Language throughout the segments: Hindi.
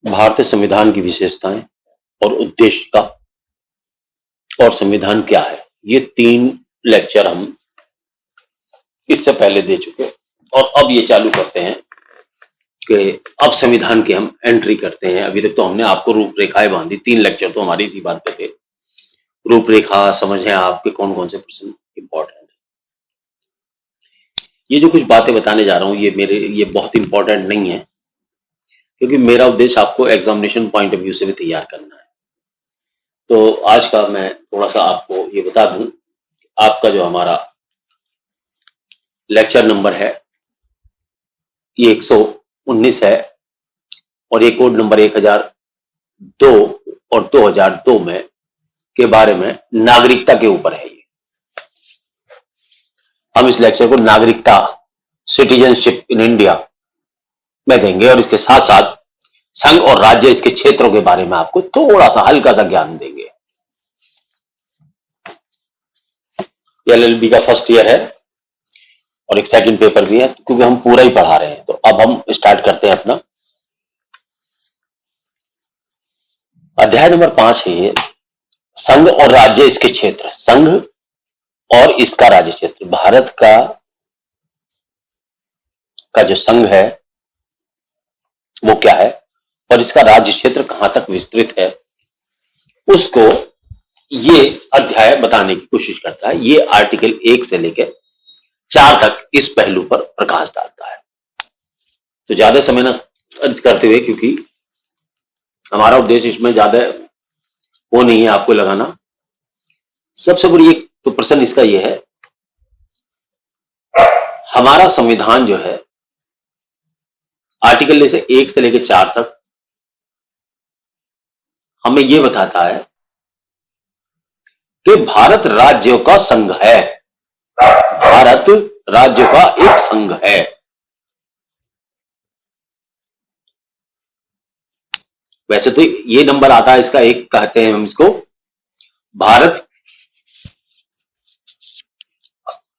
भारतीय संविधान की विशेषताएं और उद्देश्य का और संविधान क्या है, ये 3 लेक्चर हम इससे पहले दे चुके और अब ये चालू करते हैं कि अब संविधान की हम एंट्री करते हैं। अभी तक तो हमने आपको रूपरेखाएं बांधी, 3 लेक्चर तो हमारी इसी बात पे थे। रूपरेखा समझें आपके कौन कौन से प्रश्न इंपॉर्टेंट है। ये जो कुछ बातें बताने जा रहा हूं ये बहुत इंपॉर्टेंट नहीं है, क्योंकि मेरा उद्देश्य आपको एग्जामिनेशन पॉइंट ऑफ व्यू से भी तैयार करना है। तो आज का मैं थोड़ा सा आपको ये बता दूं, आपका जो हमारा लेक्चर नंबर है ये 119 है और ये कोड नंबर 1002 और 2002 में के बारे में नागरिकता के ऊपर है। ये हम इस लेक्चर को नागरिकता, सिटीजनशिप इन इंडिया में देंगे और इसके साथ साथ संघ और राज्य, इसके क्षेत्रों के बारे में आपको थोड़ा सा हल्का सा ज्ञान देंगे। एलएलबी का फर्स्ट ईयर है और एक सेकंड पेपर भी है, क्योंकि हम पूरा ही पढ़ा रहे हैं। तो अब हम स्टार्ट करते हैं अपना अध्याय नंबर 5 है ये, संघ और राज्य, इसके क्षेत्र। संघ और इसका राज्य क्षेत्र, भारत का जो संघ है वो क्या है और इसका राज्य क्षेत्र कहां तक विस्तृत है, उसको ये अध्याय बताने की कोशिश करता है। ये आर्टिकल 1 से लेकर 4 तक इस पहलू पर प्रकाश डालता है। तो ज्यादा समय न करते हुए, क्योंकि हमारा उद्देश्य इसमें ज्यादा वो नहीं है आपको लगाना। सबसे बड़ी एक तो प्रश्न इसका यह है, हमारा संविधान जो है आर्टिकल 1 से लेकर 4 तक हमें यह बताता है कि भारत राज्यों का संघ है। भारत राज्यों का एक संघ है। वैसे तो ये नंबर आता है इसका, एक कहते हैं हम इसको भारत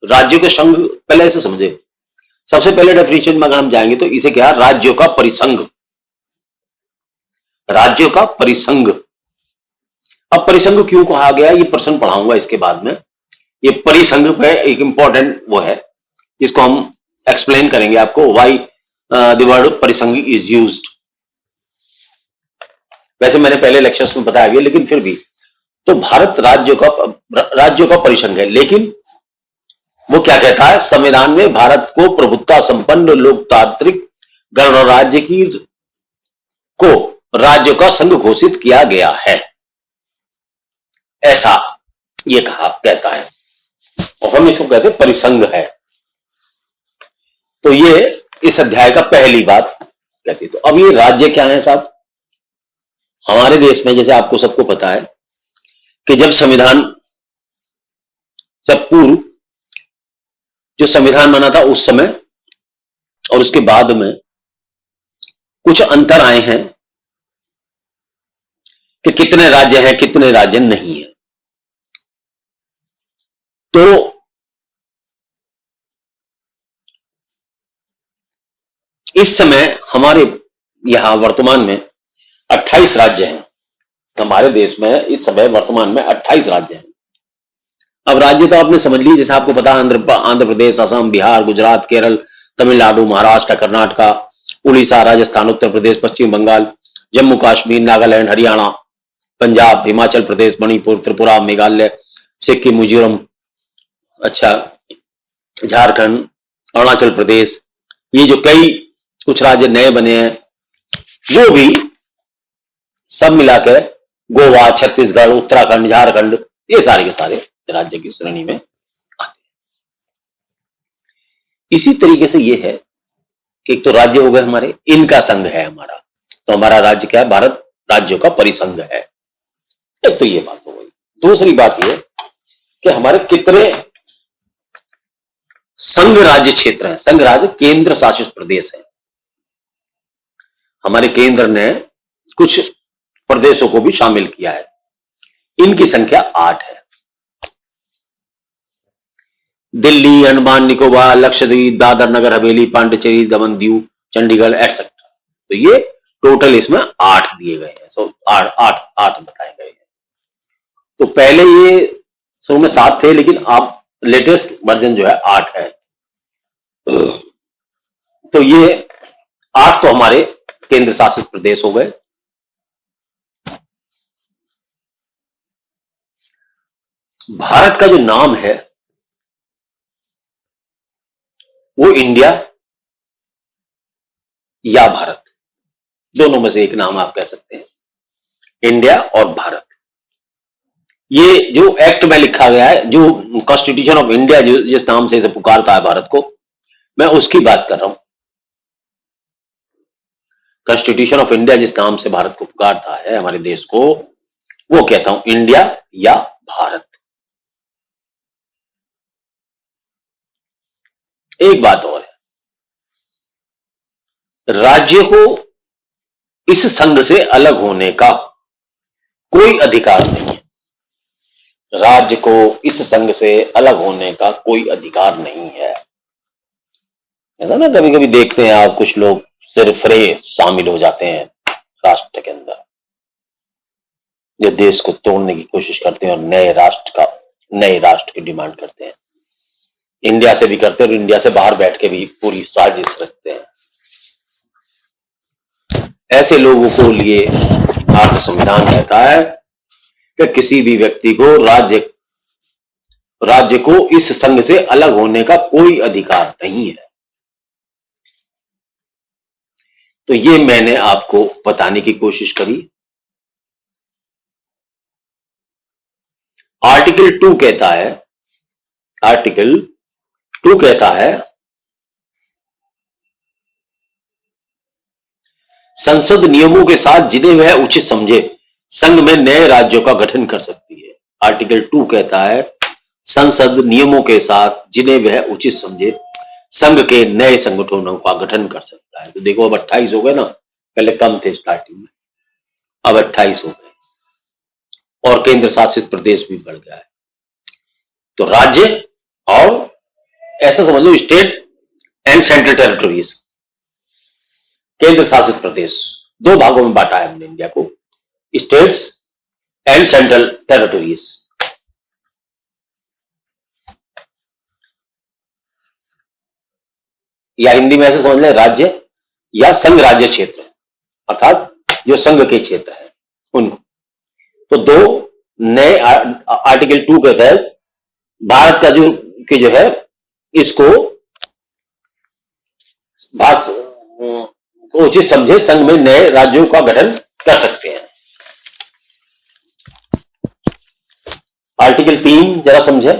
राज्यों के संघ। पहले ऐसे समझे, सबसे पहले डेफिनेशन में अगर हम जाएंगे तो इसे क्या, राज्यों का परिसंघ। राज्यों का परिसंघ। अब परिसंघ क्यों कहा गया, ये प्रश्न पढ़ाऊंगा इसके बाद में। ये परिसंघ पे एक इंपॉर्टेंट वो है, इसको हम एक्सप्लेन करेंगे आपको, व्हाई द वर्ड परिसंघ इज यूज्ड। वैसे मैंने पहले लेक्चर्स में बताया गया, लेकिन फिर भी तो भारत राज्यों का परिसंघ है। लेकिन वो क्या कहता है, संविधान में भारत को प्रभुत्व संपन्न लोकतांत्रिक गणराज्य को राज्यों का संघ घोषित किया गया है, ऐसा ये कहता है और हम इसको कहते हैं परिसंघ है। तो ये इस अध्याय का पहली बात कहती है। तो अब ये राज्य क्या है साहब, हमारे देश में जैसे आपको सबको पता है कि जब संविधान से पूर्व जो संविधान बना था उस समय और उसके बाद में कुछ अंतर आए हैं कि कितने राज्य हैं, कितने राज्य नहीं है। तो इस समय हमारे यहां वर्तमान में 28 राज्य हैं। हमारे देश में इस समय वर्तमान में 28 राज्य हैं। अब राज्य तो आपने समझ ली, जैसे आपको पता आंध्र प्रदेश, असम, बिहार, गुजरात, केरल, तमिलनाडु, महाराष्ट्र, कर्नाटका, उड़ीसा, राजस्थान, उत्तर प्रदेश, पश्चिम बंगाल, जम्मू कश्मीर, नागालैंड, हरियाणा, पंजाब, हिमाचल प्रदेश, मणिपुर, त्रिपुरा, मेघालय, सिक्किम, मिजोरम, अच्छा झारखंड, अरुणाचल प्रदेश, ये जो कई कुछ राज्य नए बने हैं वो भी सब मिलाकर गोवा, छत्तीसगढ़, उत्तराखंड, झारखंड, ये सारे के सारे राज्य की श्रेणी में आते हैं। इसी तरीके से ये है कि एक तो राज्य हो गए हमारे, इनका संघ है हमारा। तो हमारा राज्य क्या है, भारत राज्यों का परिसंघ है। एक तो ये बात हो गई। दूसरी बात ये कि हमारे कितने संघ राज्य क्षेत्र हैं। संघ राज्य केंद्र शासित प्रदेश है। हमारे केंद्र ने कुछ प्रदेशों को भी शामिल किया है, इनकी संख्या 8 है। दिल्ली, अंडमान निकोबार, लक्षद्वीप, दादर नगर हवेली, पांडिचेरी, दमन दीव, चंडीगढ़ एटसेट्रा। तो ये टोटल इसमें 8 दिए गए हैं। सो 8 बताए गए हैं। तो पहले ये शुरू में 7 थे, लेकिन अब लेटेस्ट वर्जन जो है 8 है। तो ये 8 तो हमारे केंद्र शासित प्रदेश हो गए। भारत का जो नाम है वो इंडिया या भारत, दोनों में से एक नाम आप कह सकते हैं, इंडिया और भारत। ये जो एक्ट में लिखा गया है, जो कॉन्स्टिट्यूशन ऑफ इंडिया जिस नाम से इसे पुकारता है भारत को, मैं उसकी बात कर रहा हूं। कॉन्स्टिट्यूशन ऑफ इंडिया जिस नाम से भारत को पुकारता है, हमारे देश को, वो कहता हूं इंडिया या भारत। एक बात और है, राज्य को इस संघ से अलग होने का कोई अधिकार नहीं है। राज्य को इस संघ से अलग होने का कोई अधिकार नहीं है। ऐसा ना कभी कभी देखते हैं आप, कुछ लोग सिरफरे शामिल हो जाते हैं राष्ट्र के अंदर, जो देश को तोड़ने की कोशिश करते हैं और नए राष्ट्र की डिमांड करते हैं। इंडिया से भी करते हैं और इंडिया से बाहर बैठ के भी पूरी साजिश रचते हैं। ऐसे लोगों को लिए भारतीय संविधान कहता है कि किसी भी व्यक्ति को राज्य को इस संघ से अलग होने का कोई अधिकार नहीं है। तो ये मैंने आपको बताने की कोशिश करी। आर्टिकल 2 कहता है संसद नियमों के साथ जिन्हें वह उचित समझे संघ में नए राज्यों का गठन कर सकती है। आर्टिकल 2 कहता है संसद नियमों के साथ जिन्हें वह उचित समझे संघ के नए संगठनों का गठन कर सकता है। तो देखो अब 28 हो गए ना, पहले कम थे स्टार्टिंग में, अब 28 हो गए और केंद्र शासित प्रदेश भी बढ़ गया है। तो राज्य और ऐसा समझ लो स्टेट एंड सेंट्रल टेरिटरीज, केंद्र शासित प्रदेश, 2 भागों में बांटा है हमने इंडिया को, स्टेट्स एंड सेंट्रल टेरिटरीज। या हिंदी में ऐसे समझ लें, राज्य या संघ राज्य क्षेत्र, अर्थात जो संघ के क्षेत्र है उनको। तो 2 नए आर्टिकल 2 के तहत भारत का जो है इसको उचित समझे संघ में नए राज्यों का गठन कर सकते हैं। आर्टिकल 3 जरा समझे,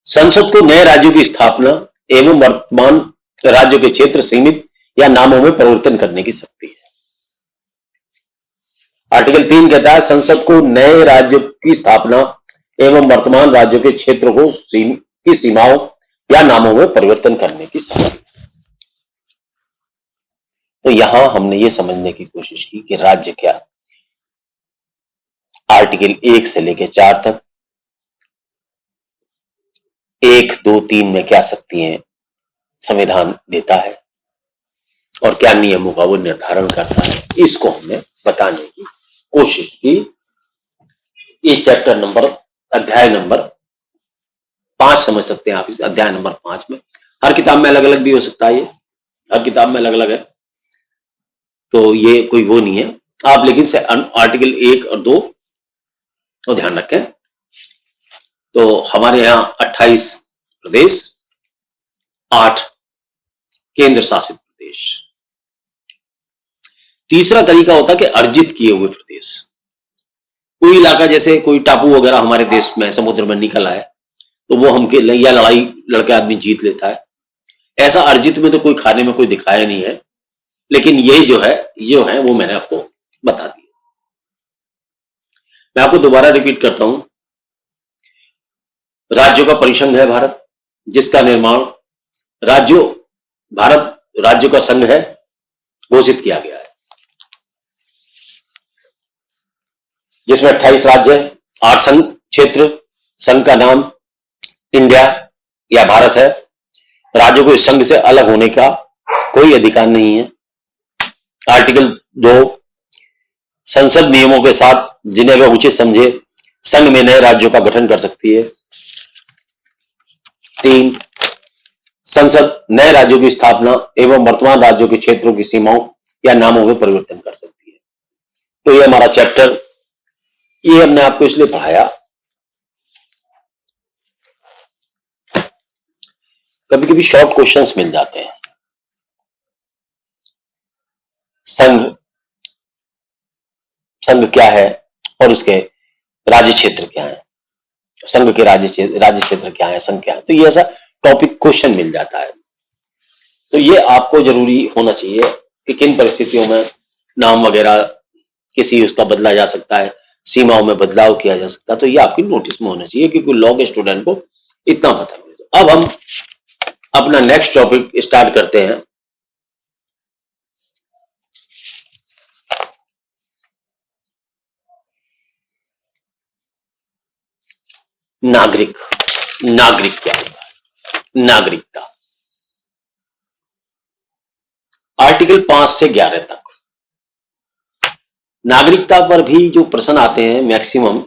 संसद को नए राज्यों की स्थापना एवं वर्तमान राज्यों के क्षेत्र सीमित या नामों में परिवर्तन करने की शक्ति है। आर्टिकल 3 कहता है संसद को नए राज्यों की स्थापना एवं वर्तमान राज्यों के क्षेत्र की सीमाओं या नामों में परिवर्तन करने की शक्ति। तो यहां हमने ये समझने की कोशिश की कि राज्य क्या, आर्टिकल 1 से लेकर 4 तक 1, 2, 3 में क्या शक्तियां संविधान देता है और क्या नियमों का वो निर्धारण करता है, इसको हमने बताने की कोशिश की। ये चैप्टर नंबर, अध्याय नंबर 5 समझ सकते हैं आप इस अध्याय नंबर 5 में। हर किताब में अलग अलग भी हो सकता है, ये हर किताब में अलग अलग है, तो ये कोई वो नहीं है आप, लेकिन से आर्टिकल 1 और 2 तो ध्यान रखें। तो हमारे यहां 28 प्रदेश, 8 केंद्र शासित प्रदेश। तीसरा तरीका होता है कि अर्जित किए हुए प्रदेश। कोई इलाका जैसे कोई टापू वगैरह हमारे देश में समुद्र में निकल आए तो वो हमके या लड़ाई लड़के आदमी जीत लेता है। ऐसा अर्जित में तो कोई खाने में कोई दिखाया नहीं है, लेकिन ये जो है वो मैंने आपको बता दिया। मैं आपको दोबारा रिपीट करता हूं, राज्यों का परिसंघ है भारत, जिसका निर्माण भारत राज्यों का संघ है, घोषित किया गया है, जिसमें 28 राज्य है, 8 संघ क्षेत्र, संघ का नाम इंडिया या भारत है। राज्यों को इस संघ से अलग होने का कोई अधिकार नहीं है। आर्टिकल 2, संसद नियमों के साथ जिन्हें वह उचित समझे संघ में नए राज्यों का गठन कर सकती है। 3, संसद नए राज्यों की स्थापना एवं वर्तमान राज्यों के क्षेत्रों की सीमाओं या नामों में परिवर्तन कर सकती है। तो ये हमारा चैप्टर, ये हमने आपको इसलिए पढ़ाया, कभी कभी शॉर्ट क्वेश्चंस मिल जाते हैं। संघ संघ क्या है और उसके राज्य क्षेत्र क्या है, संघ के राज्य क्षेत्र क्या है, संघ क्या है, तो ये ऐसा टॉपिक क्वेश्चन मिल जाता है। तो ये आपको जरूरी होना चाहिए कि किन परिस्थितियों में नाम वगैरह किसी उसका बदला जा सकता है, सीमाओं में बदलाव किया जा सकता है, तो ये आपकी नोटिस में होना चाहिए क्योंकि लॉ के स्टूडेंट को इतना पता है। अब हम अपना नेक्स्ट टॉपिक स्टार्ट करते हैं। नागरिक क्या होता है? नागरिकता, आर्टिकल 5 से 11 तक नागरिकता पर भी जो प्रश्न आते हैं मैक्सिमम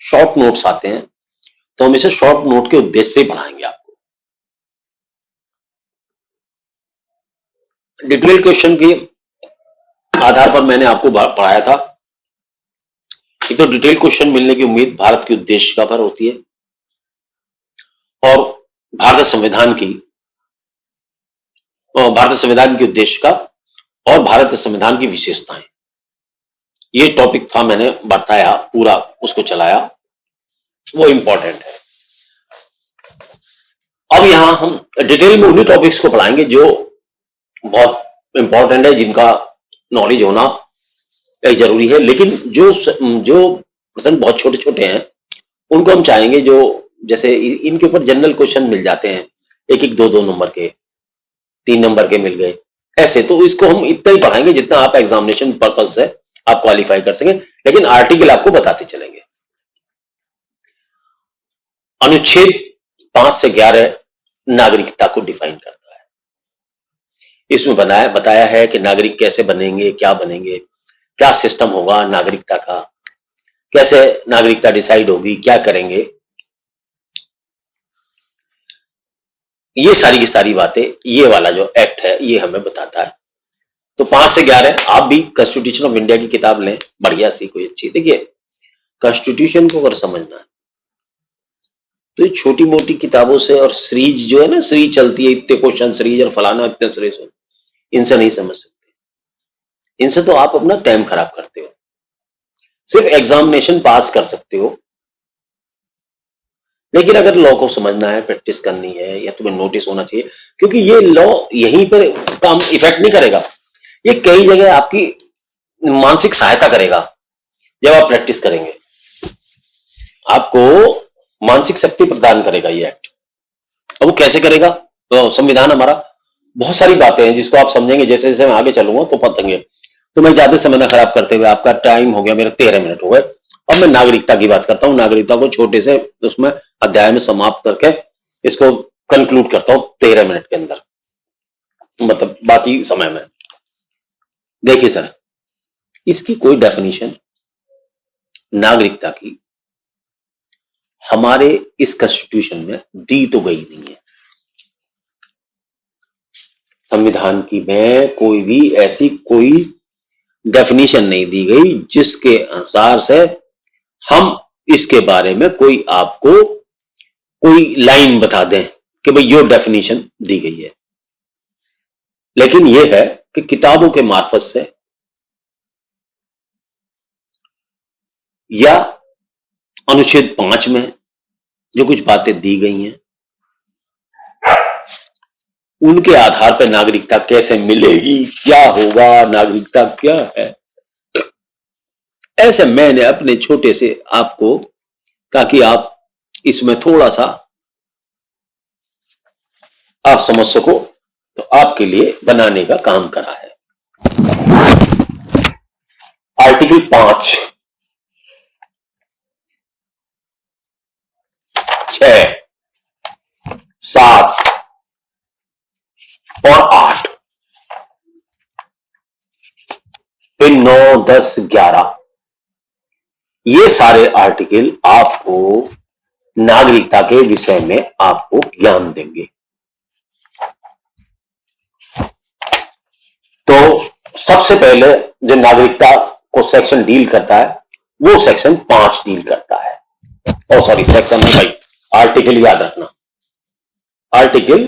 शॉर्ट नोट्स आते हैं, तो हम इसे शॉर्ट नोट के उद्देश्य से पढ़ाएंगे आपको। डिटेल क्वेश्चन के आधार पर मैंने आपको पढ़ाया था। एक तो डिटेल क्वेश्चन मिलने की उम्मीद भारत के उद्देश्य का पर होती है और भारत संविधान के उद्देश्य का और भारत संविधान की विशेषताएं, ये टॉपिक था, मैंने बताया पूरा, उसको चलाया, वो इंपॉर्टेंट है। अब यहां हम डिटेल में उन्हीं टॉपिक्स को पढ़ाएंगे जो बहुत इंपॉर्टेंट है, जिनका नॉलेज होना जरूरी है, लेकिन जो प्रश्न बहुत छोटे छोटे हैं उनको हम चाहेंगे, जो जैसे इनके ऊपर जनरल क्वेश्चन मिल जाते हैं, एक एक 2-2 नंबर के, 3 नंबर के मिल गए, ऐसे, तो इसको हम इतना ही पढ़ाएंगे जितना आप एग्जामिनेशन पर्पज से आप क्वालिफाई कर सकें, लेकिन आर्टिकल आपको बताते चलेंगे। अनुच्छेद 5 से 11 नागरिकता को डिफाइन करता है। इसमें बताया है कि नागरिक कैसे बनेंगे, क्या बनेंगे, क्या सिस्टम होगा नागरिकता का, कैसे नागरिकता डिसाइड होगी, क्या करेंगे, ये सारी की सारी बातें ये वाला जो एक्ट है ये हमें बताता है। तो 5 से 11 आप भी कॉन्स्टिट्यूशन ऑफ इंडिया की किताब लें, बढ़िया सी कोई अच्छी। देखिए, कॉन्स्टिट्यूशन को अगर समझना है तो ये छोटी मोटी किताबों से और सीरीज जो है ना, सीरीज चलती है, इतने क्वेश्चन सीरीज और फलाना इतने सीरीज, इनसे नहीं समझ सकते। इनसे तो आप अपना टाइम खराब करते हो, सिर्फ एग्जामिनेशन पास कर सकते हो। लेकिन अगर लॉ को समझना है, प्रैक्टिस करनी है, या तुम्हें नोटिस होना चाहिए, क्योंकि ये लॉ यहीं पर काम इफेक्ट नहीं करेगा, ये कई जगह आपकी मानसिक सहायता करेगा। जब आप प्रैक्टिस करेंगे आपको मानसिक शक्ति प्रदान करेगा ये एक्ट। अब वो कैसे करेगा? तो संविधान हमारा, बहुत सारी बातें हैं जिसको आप समझेंगे, जैसे जैसे मैं आगे चलूंगा तो पतेंगे। तो मैं ज्यादा समय ना खराब करते हुए, आपका टाइम हो गया, मेरे 13 मिनट हो गए, अब मैं नागरिकता की बात करता हूं। नागरिकता को छोटे से उसमें अध्याय में समाप्त करके इसको कंक्लूड करता हूं 13 मिनट के अंदर, मतलब बाकी समय में। देखिए सर, इसकी कोई डेफिनेशन नागरिकता की हमारे इस कॉन्स्टिट्यूशन में दी तो गई नहीं है। संविधान की में कोई भी ऐसी कोई डेफिनेशन नहीं दी गई जिसके अनुसार से हम इसके बारे में कोई आपको कोई लाइन बता दें कि भाई ये डेफिनेशन दी गई है। लेकिन यह है कि किताबों के मार्फत से या अनुच्छेद 5 में जो कुछ बातें दी गई हैं उनके आधार पर नागरिकता कैसे मिलेगी, क्या होगा, नागरिकता क्या है, ऐसे मैंने अपने छोटे से आपको, ताकि आप इसमें थोड़ा सा आप समझ सको, तो आपके लिए बनाने का काम करा है। आर्टिकल 5, 6, 7 और 8, तो 9, 10, 11 ये सारे आर्टिकल आपको नागरिकता के विषय में आपको ज्ञान देंगे। तो सबसे पहले जो नागरिकता को सेक्शन डील करता है वो सेक्शन 5 डील करता है। सेक्शन नहीं भाई, आर्टिकल याद रखना, आर्टिकल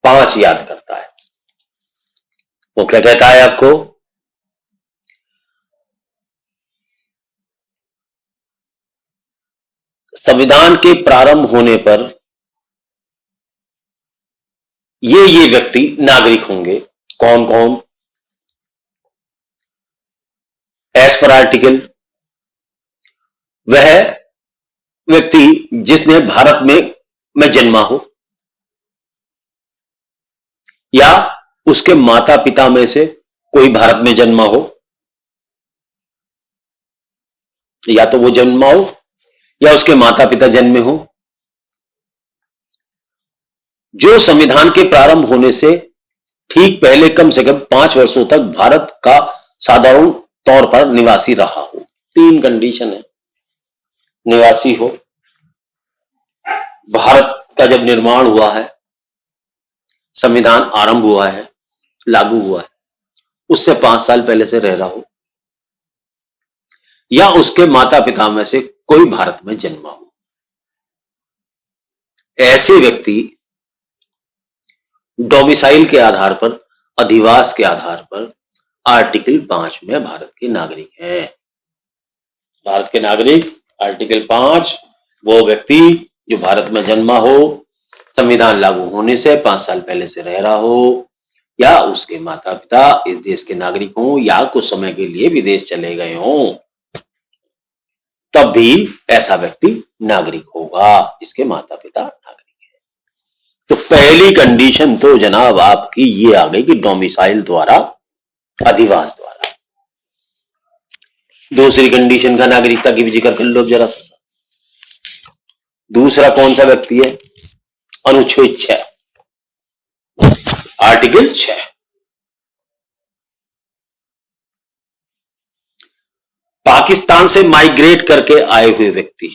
5 याद करता है। वो क्या कहता है आपको? संविधान के प्रारंभ होने पर ये व्यक्ति नागरिक होंगे। कौन कौन? एज पर आर्टिकल वह व्यक्ति जिसने भारत में जन्मा हो या उसके माता पिता में से कोई भारत में जन्मा हो, या तो वो जन्मा हो या उसके माता पिता जन्मे हो, जो संविधान के प्रारंभ होने से ठीक पहले कम से कम 5 वर्षों तक भारत का साधारण तौर पर निवासी रहा हो। 3 कंडीशन है। निवासी हो, भारत का जब निर्माण हुआ है, संविधान आरंभ हुआ है, लागू हुआ है, उससे 5 साल पहले से रह रहा हो, या उसके माता पिता में से कोई भारत में जन्मा हो। ऐसे व्यक्ति डोमिसाइल के आधार पर, अधिवास के आधार पर आर्टिकल 5 में भारत के नागरिक हैं। भारत के नागरिक आर्टिकल 5, वो व्यक्ति जो भारत में जन्मा हो, संविधान लागू होने से 5 साल पहले से रह रहा हो, या उसके माता पिता इस देश के नागरिक हों या कुछ समय के लिए विदेश चले गए हों, तब भी ऐसा व्यक्ति नागरिक होगा, इसके माता पिता नागरिक हैं। तो पहली कंडीशन तो जनाब आपकी ये आ गई कि डोमिसाइल द्वारा, अधिवास द्वारा। दूसरी कंडीशन का नागरिकता की भी जिक्र कर लो जरा सा। दूसरा कौन सा व्यक्ति है? अनुच्छेद 6, आर्टिकल 6। पाकिस्तान से माइग्रेट करके आए हुए व्यक्ति।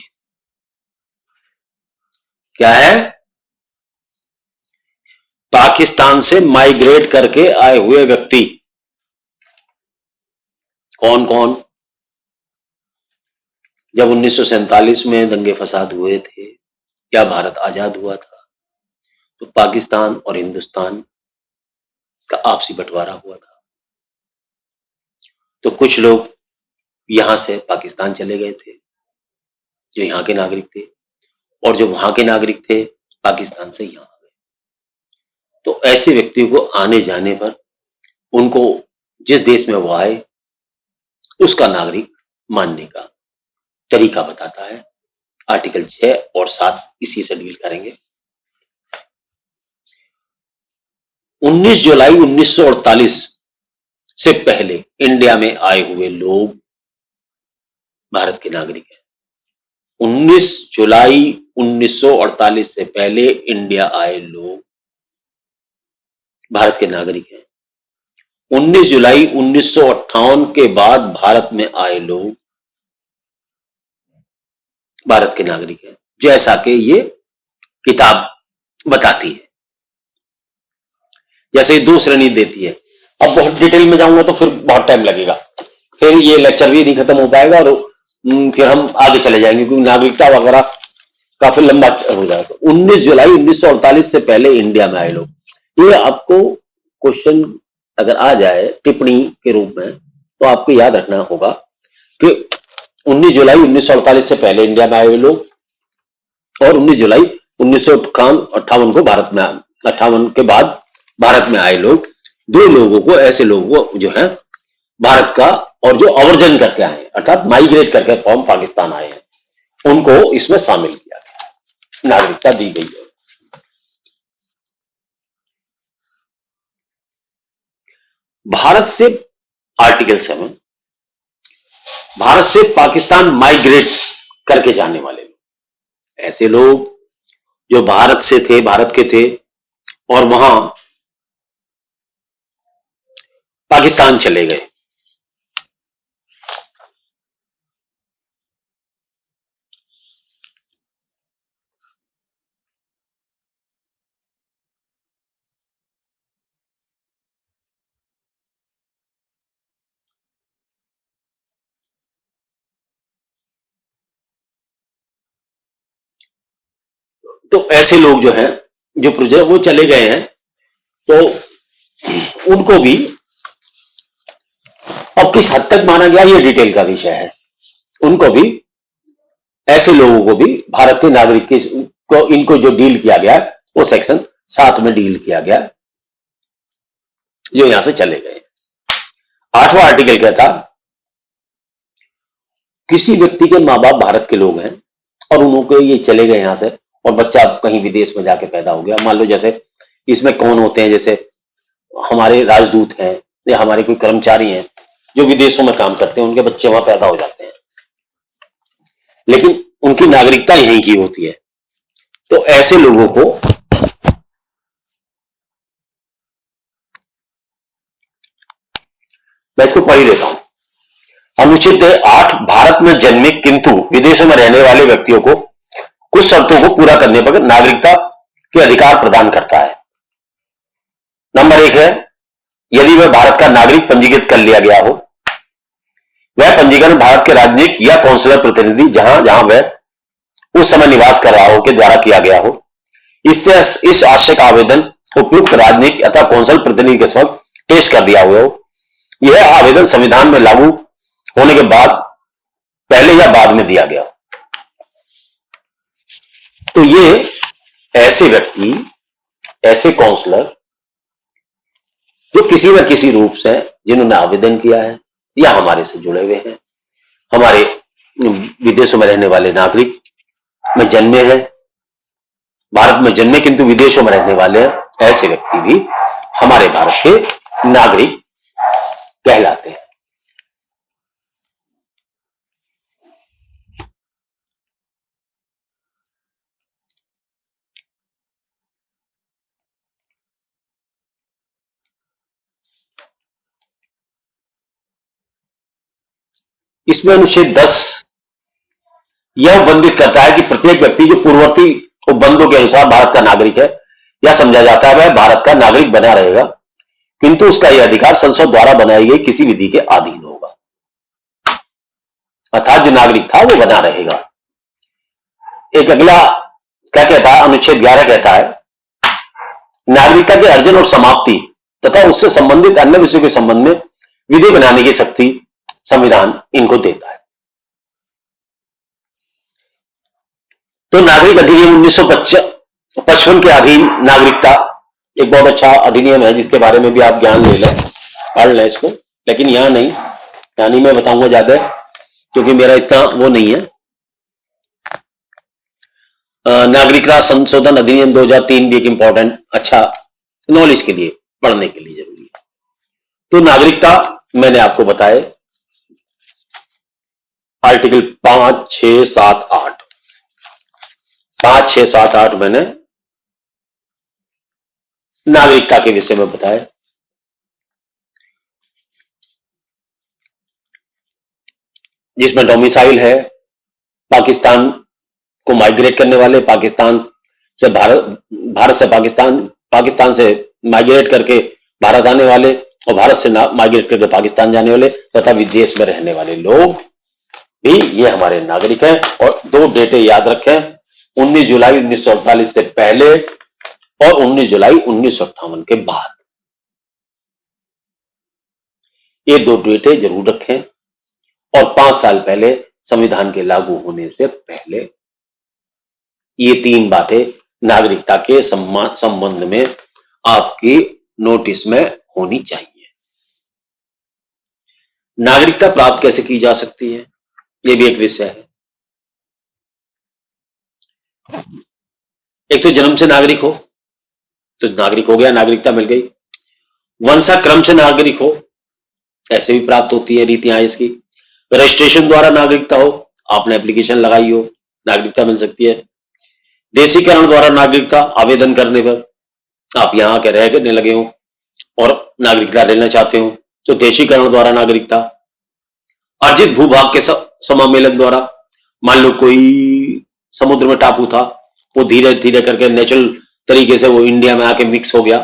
क्या है? पाकिस्तान से माइग्रेट करके आए हुए व्यक्ति। कौन कौन? जब 1947 में दंगे फसाद हुए थे या भारत आजाद हुआ था, तो पाकिस्तान और हिंदुस्तान का आपसी बंटवारा हुआ था। तो कुछ लोग यहां से पाकिस्तान चले गए थे जो यहां के नागरिक थे, और जो वहां के नागरिक थे पाकिस्तान से यहां आ गए। तो ऐसे व्यक्तियों को आने जाने पर उनको जिस देश में वो आए उसका नागरिक मानने का तरीका बताता है आर्टिकल 6 और 7, इसी से डील करेंगे। 19 जुलाई 1948 से पहले इंडिया में आए हुए लोग भारत के नागरिक हैं। 19 जुलाई 1948 से पहले इंडिया आए लोग भारत के नागरिक हैं। 19 जुलाई 1958 के बाद भारत में आए लोग भारत के नागरिक हैं, जैसा कि ये किताब बताती है। जैसे 2 श्रेणी देती है। अब बहुत डिटेल में जाऊंगा तो फिर बहुत टाइम लगेगा, फिर ये लेक्चर भी नहीं खत्म हो पाएगा और फिर हम आगे चले जाएंगे क्योंकि नागरिकता वगैरह काफी लंबा हो जाएगा। तो 19 जुलाई 1948 से पहले इंडिया में आए लोग, ये आपको क्वेश्चन अगर आ जाए टिप्पणी के रूप में तो आपको याद रखना होगा कि 19 जुलाई 1948 से पहले इंडिया में आए हुए लोग और 19 जुलाई 1958 को भारत में, 58 के बाद भारत में आए लोग, 2 लोगों को, ऐसे लोगों को जो है भारत का और जो अवर्जन करके आए अर्थात माइग्रेट करके फ्रॉम पाकिस्तान आए हैं, उनको इसमें शामिल किया गया है, नागरिकता दी गई है। भारत से आर्टिकल 7, भारत से पाकिस्तान माइग्रेट करके जाने वाले लोग, ऐसे लोग जो भारत से थे, भारत के थे और वहां पाकिस्तान चले गए, तो ऐसे लोग जो हैं, जो प्रोजेक्ट वो चले गए हैं, तो उनको भी अब किस हद तक माना गया ये डिटेल का विषय है। उनको भी, ऐसे लोगों को भी भारत के नागरिक को इनको जो डील किया गया वो सेक्शन 7 में डील किया गया, जो यहां से चले गए। 8वां आर्टिकल कहता, किसी व्यक्ति के मां बाप भारत के लोग हैं और उनको ये चले गए यहां से, और बच्चा कहीं विदेश में जाके पैदा हो गया। मान लो जैसे इसमें कौन होते हैं, जैसे हमारे राजदूत हैं या हमारे कोई कर्मचारी हैं जो विदेशों में काम करते हैं, उनके बच्चे वहां पैदा हो जाते हैं, लेकिन उनकी नागरिकता यहीं की होती है। तो ऐसे लोगों को मैं इसको पढ़ ही देता हूं। अनुच्छेद 8 भारत में जन्मे किंतु विदेशों में रहने वाले व्यक्तियों को कुछ शर्तों को पूरा करने पर नागरिकता के अधिकार प्रदान करता है। नंबर 1 है, यदि वह भारत का नागरिक पंजीकृत कर लिया गया हो, वह पंजीकरण भारत के राजनयिक या कौंसलर प्रतिनिधि जहां जहां वह उस समय निवास कर रहा हो के द्वारा किया गया हो। इससे इस आशय का आवेदन उपयुक्त राजनयिक अथवा कौंसल प्रतिनिधि के समक्ष पेश कर दिया हुआ हो। यह आवेदन संविधान में लागू होने के बाद, पहले या बाद में दिया गया। तो ये ऐसे व्यक्ति, ऐसे काउंसलर जो किसी न किसी रूप से जिन्होंने आवेदन किया है या हमारे से जुड़े हुए हैं, हमारे विदेशों में रहने वाले नागरिक में जन्मे हैं, भारत में जन्मे किंतु विदेशों में रहने वाले हैं, ऐसे व्यक्ति भी हमारे भारत के नागरिक कहलाते हैं। इसमें अनुच्छेद 10 यह उल्लेख करता है कि प्रत्येक व्यक्ति जो पूर्ववर्ती उपबंधों के अनुसार भारत का नागरिक है या समझा जाता है, वह भारत का नागरिक बना रहेगा, किंतु उसका यह अधिकार संसद द्वारा बनाई गई किसी विधि के अधीन होगा। अर्थात जो नागरिक था वो बना रहेगा। एक अगला क्या कहता है, अनुच्छेद 11 कहता है, नागरिकता के अर्जन और समाप्ति तथा उससे संबंधित अन्य विषयों के संबंध में विधि बनाने की शक्ति संविधान इनको देता है। तो नागरिक अधिनियम 1955 के अधीन नागरिकता एक बहुत अच्छा अधिनियम है, जिसके बारे में भी आप ज्ञान ले लें, पढ़ लें इसको, लेकिन यहां नहीं, यानी मैं बताऊंगा ज्यादा, क्योंकि मेरा इतना वो नहीं है। नागरिकता संशोधन अधिनियम 2003 भी एक इंपॉर्टेंट अच्छा नॉलेज के लिए, पढ़ने के लिए जरूरी है। तो नागरिकता मैंने आपको बताया, आर्टिकल 5, 6, 7, 8, 5, 6, 7, 8 मैंने नागरिकता के विषय में बताया। जिसमें डोमिसाइल है, पाकिस्तान को माइग्रेट करने वाले, पाकिस्तान से भारत, भारत से पाकिस्तान, पाकिस्तान से माइग्रेट करके भारत आने वाले और भारत से माइग्रेट करके पाकिस्तान जाने वाले तथा विदेश में रहने वाले लोग भी ये हमारे नागरिक हैं। और 2 डेटें याद रखें, 19 जुलाई 1948 से पहले और 19 जुलाई 1958 के बाद। ये 2 डेटें जरूर रखें। और 5 साल पहले संविधान के लागू होने से पहले ये 3 बातें नागरिकता के संबंध में आपकी नोटिस में होनी चाहिए। नागरिकता प्राप्त कैसे की जा सकती है, ये भी एक विषय है। एक तो जन्म से नागरिक हो तो नागरिक हो गया, नागरिकता मिल गई। वंशाक्रम से नागरिक हो, ऐसे भी प्राप्त होती है, रीतियां इसकी। रजिस्ट्रेशन द्वारा नागरिकता हो, आपने एप्लीकेशन लगाई हो, नागरिकता मिल सकती है। देशीकरण द्वारा नागरिकता, आवेदन करने पर आप यहां के रहने लगे हो और नागरिकता लेना चाहते हो तो देशीकरण द्वारा नागरिकता। अर्जित भूभाग के समामेलन द्वारा, मान लो कोई समुद्र में टापू था, वो धीरे धीरे करके नेचुरल तरीके से वो इंडिया में आके मिक्स हो गया,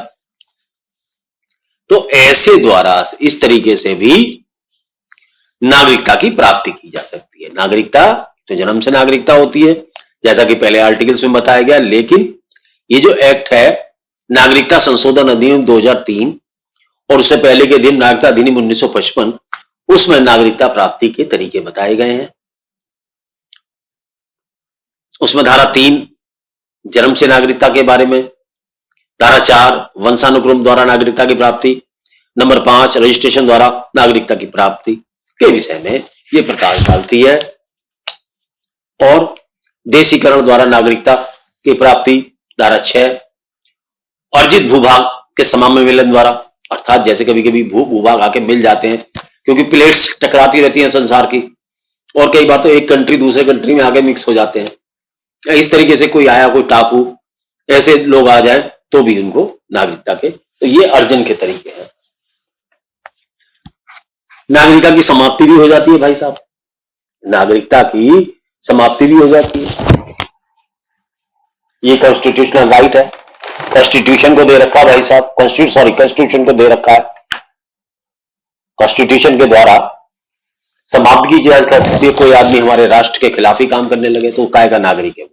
तो ऐसे द्वारा इस तरीके से भी नागरिकता की प्राप्ति की जा सकती है। नागरिकता तो जन्म से नागरिकता होती है, जैसा कि पहले आर्टिकल्स में बताया गया। लेकिन ये जो एक्ट है नागरिकता संशोधन अधिनियम 2003 और उससे पहले के दिन नागरिकता अधिनियम 1955, उसमें नागरिकता प्राप्ति के तरीके बताए गए हैं। उसमें धारा 3 जन्म से नागरिकता के बारे में, धारा 4 वंशानुक्रम द्वारा नागरिकता की प्राप्ति, नंबर 5 रजिस्ट्रेशन द्वारा नागरिकता की प्राप्ति के विषय में ये प्रकाश डालती है। और देशीकरण द्वारा नागरिकता की प्राप्ति धारा 6, अर्जित भूभाग के समामेलन द्वारा, अर्थात जैसे कभी कभी भूभाग आके मिल जाते हैं क्योंकि प्लेट्स टकराती रहती हैं संसार की, और कई बार तो एक कंट्री दूसरे कंट्री में आके मिक्स हो जाते हैं। इस तरीके से कोई आया, कोई टापू, ऐसे लोग आ जाए तो भी उनको नागरिकता के, तो ये अर्जन के तरीके हैं। नागरिकता की समाप्ति भी हो जाती है भाई साहब, नागरिकता की समाप्ति भी हो जाती है। ये कॉन्स्टिट्यूशनल राइट है, कॉन्स्टिट्यूशन को दे रखा है भाई साहब, कॉन्स्टिट्यूशन को दे रखा है। कॉन्स्टिट्यूशन के द्वारा समाप्त की जाए करती है। कोई आदमी हमारे राष्ट्र के खिलाफ ही काम करने लगे तो काय का नागरिक है वो।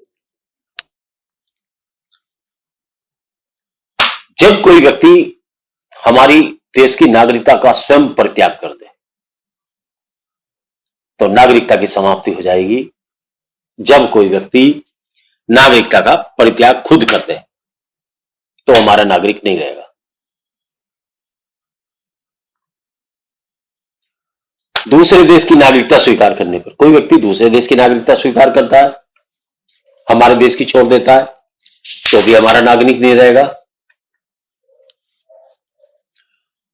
जब कोई व्यक्ति हमारी देश की नागरिकता का स्वयं परित्याग कर दे तो नागरिकता की समाप्ति हो जाएगी। जब कोई व्यक्ति नागरिकता का परित्याग खुद कर दे तो हमारा नागरिक नहीं रहेगा। दूसरे देश की नागरिकता स्वीकार करने पर, कोई व्यक्ति दूसरे देश की नागरिकता स्वीकार करता है, हमारे देश की छोड़ देता है, तो भी हमारा नागरिक नहीं रहेगा।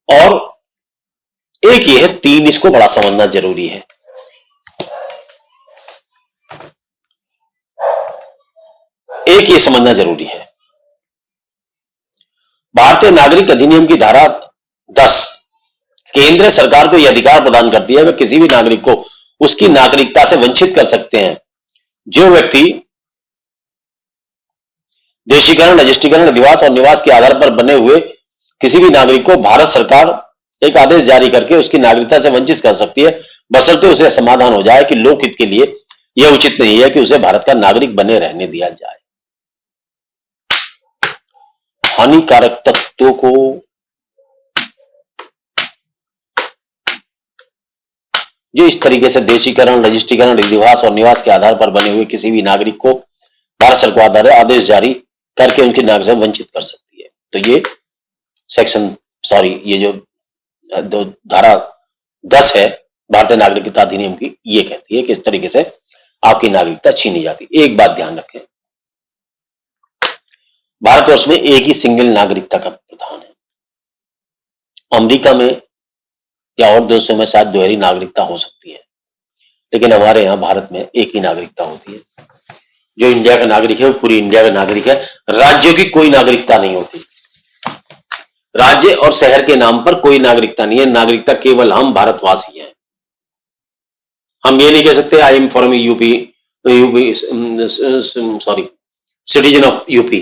और एक ये है 3, इसको बड़ा समझना जरूरी है। एक ये समझना जरूरी है, भारतीय नागरिक अधिनियम की धारा 10 केंद्र सरकार को यह अधिकार प्रदान करती है वह किसी भी नागरिक को उसकी नागरिकता से वंचित कर सकते हैं। जो व्यक्ति देशीकरण, रजिस्ट्रीकरण, अधिवास और निवास के आधार पर बने हुए किसी भी नागरिक को भारत सरकार एक आदेश जारी करके उसकी नागरिकता से वंचित कर सकती है, बशर्ते उसे समाधान हो जाए कि लोकहित के लिए यह उचित नहीं है कि उसे भारत का नागरिक बने रहने दिया जाए। हानिकारक तत्वों को जो इस तरीके से देशीकरण, रजिस्ट्रीकरण, अधिवास और निवास के आधार पर बने हुए किसी भी नागरिक को भारत सरकार आदेश जारी करके उनकी नागरिकता से वंचित कर सकती है। तो ये ये जो धारा 10 है भारतीय नागरिकता अधिनियम की, ये कहती है कि इस तरीके से आपकी नागरिकता छीनी जाती। एक बात ध्यान रखें, भारतवर्ष में एक ही सिंगल नागरिकता का प्रावधान है। अमेरिका में या और देशों में शायद दोहरी नागरिकता हो सकती है, लेकिन हमारे यहां भारत में एक ही नागरिकता होती है। जो इंडिया का नागरिक है वो पूरी इंडिया का नागरिक है। राज्यों की कोई नागरिकता नहीं होती, राज्य और शहर के नाम पर कोई नागरिकता नहीं है। नागरिकता केवल हम भारतवासी हैं। हम ये नहीं कह सकते I am from UP, citizen of UP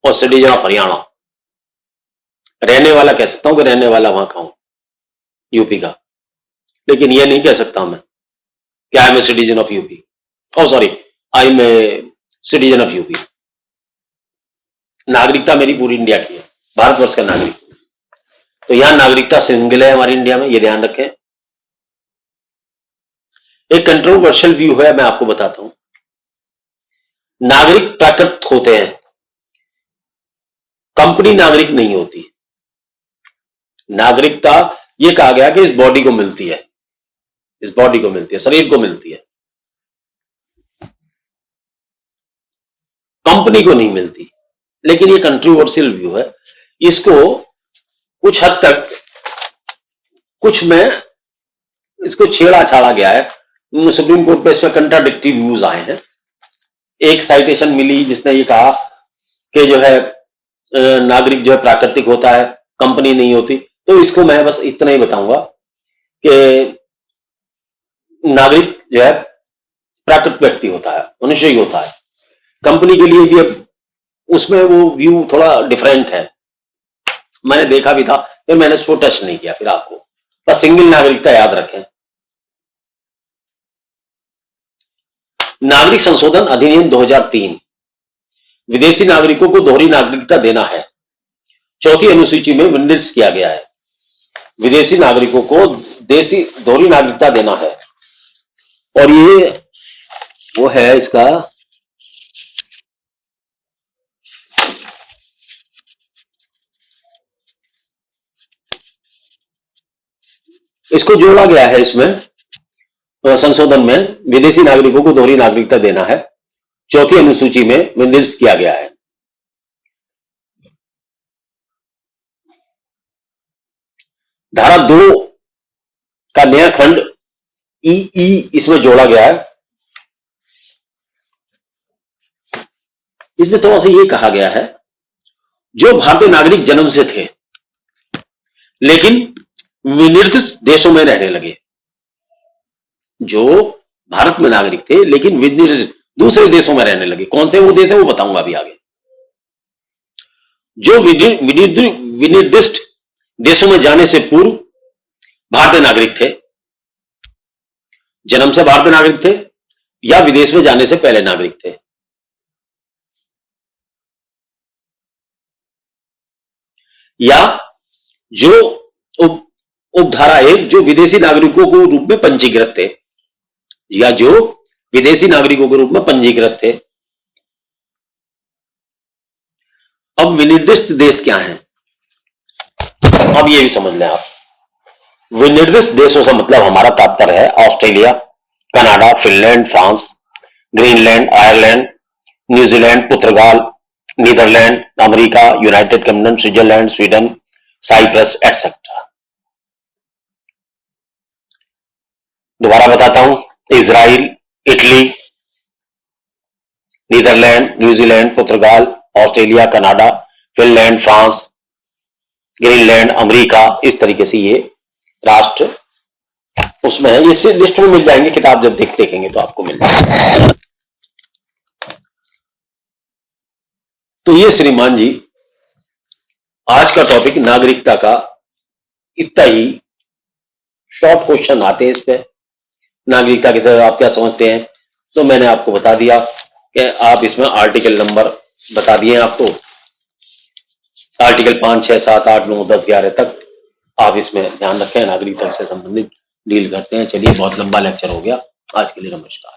और सिटीजन ऑफ हरियाणा। रहने वाला कह सकता हूं कि रहने वाला वहां का हूं, यूपी का, लेकिन यह नहीं कह सकता मैं कि I am a citizen of UP, I am a citizen of UP. नागरिकता मेरी पूरी इंडिया की है, भारतवर्ष का नागरिक। तो यहां नागरिकता सिंगल है हमारी इंडिया में, यह ध्यान रखें। एक कंट्रोवर्शियल व्यू है, मैं आपको बताता हूं। नागरिक प्राकृत होते हैं, कंपनी नागरिक नहीं होती। नागरिकता यह कहा गया कि इस बॉडी को मिलती है, इस बॉडी को मिलती है, शरीर को मिलती है, कंपनी को नहीं मिलती। लेकिन यह कंट्रोवर्शियल व्यू है, इसको कुछ हद तक कुछ में इसको छेड़ा छाड़ा गया है। सुप्रीम कोर्ट पे इस पर कंट्राडिक्टरी व्यूज आए हैं। एक साइटेशन मिली जिसने ये कहा कि जो है नागरिक जो है प्राकृतिक होता है, कंपनी नहीं होती। तो इसको मैं बस इतना ही बताऊंगा कि नागरिक जो है प्राकृतिक व्यक्ति होता है, मनुष्य ही होता है। कंपनी के लिए भी अब उसमें वो व्यू थोड़ा डिफरेंट है, मैंने देखा भी था, फिर मैंने उसको टच नहीं किया। फिर आपको बस सिंगल नागरिकता याद रखें। नागरिक संशोधन अधिनियम 2003 विदेशी नागरिकों को दोहरी नागरिकता देना है, चौथी अनुसूची में निर्दिष्ट किया गया है। विदेशी नागरिकों को देसी दोहरी नागरिकता देना है, और ये वो है इसका इसको जोड़ा गया है इसमें संशोधन में, विदेशी नागरिकों को दोहरी नागरिकता देना है, चौथी अनुसूची में निर्दिष्ट किया गया है। धारा 2 का नया खंड ई इसमें जोड़ा गया है। इसमें थोड़ा सा ये कहा गया है, जो भारतीय नागरिक जन्म से थे लेकिन विनिर्दिष्ट देशों में रहने लगे, जो भारत में नागरिक थे लेकिन विनिर्दिष्ट दूसरे देशों में रहने लगे, कौन से वो देश है वो बताऊंगा अभी आगे। जो विनिर्दिष्ट देशों में जाने से पूर्व भारतीय नागरिक थे, जन्म से भारतीय नागरिक थे या विदेश में जाने से पहले नागरिक थे, या जो उपधारा 1 जो विदेशी नागरिकों के रूप में पंजीकृत थे, या जो विदेशी नागरिकों के रूप में पंजीकृत थे। अब विनिर्दिष्ट देश क्या है, अब ये भी समझ लें आप। विनिर्दिष्ट देशों से मतलब हमारा तात्पर्य है Australia, Canada, Finland, France, Greenland, Ireland, New Zealand, पुर्तगाल, Netherland, America, United Kingdom, Switzerland, Sweden, Cyprus etcetera. दोबारा बताता हूं, इजराइल, इटली, नीदरलैंड, न्यूजीलैंड, पुर्तगाल, Australia, Canada, Finland, France, Greenland, America, इस तरीके से ये राष्ट्र उसमें है। इस लिस्ट में मिल जाएंगे, किताब जब देखेंगे तो आपको मिल जाएगा। तो ये श्रीमान जी आज का टॉपिक नागरिकता का, इतना ही शॉर्ट क्वेश्चन आते हैं इस पे, नागरिकता के साथ आप क्या समझते हैं। तो मैंने आपको बता दिया कि आप इसमें आर्टिकल नंबर बता दिए आपको, आर्टिकल 5, 6, 7, 8, 9, 10, 11 तक आप इसमें ध्यान रखें, नागरिकता से संबंधित डील करते हैं। चलिए बहुत लंबा लेक्चर हो गया, आज के लिए नमस्कार।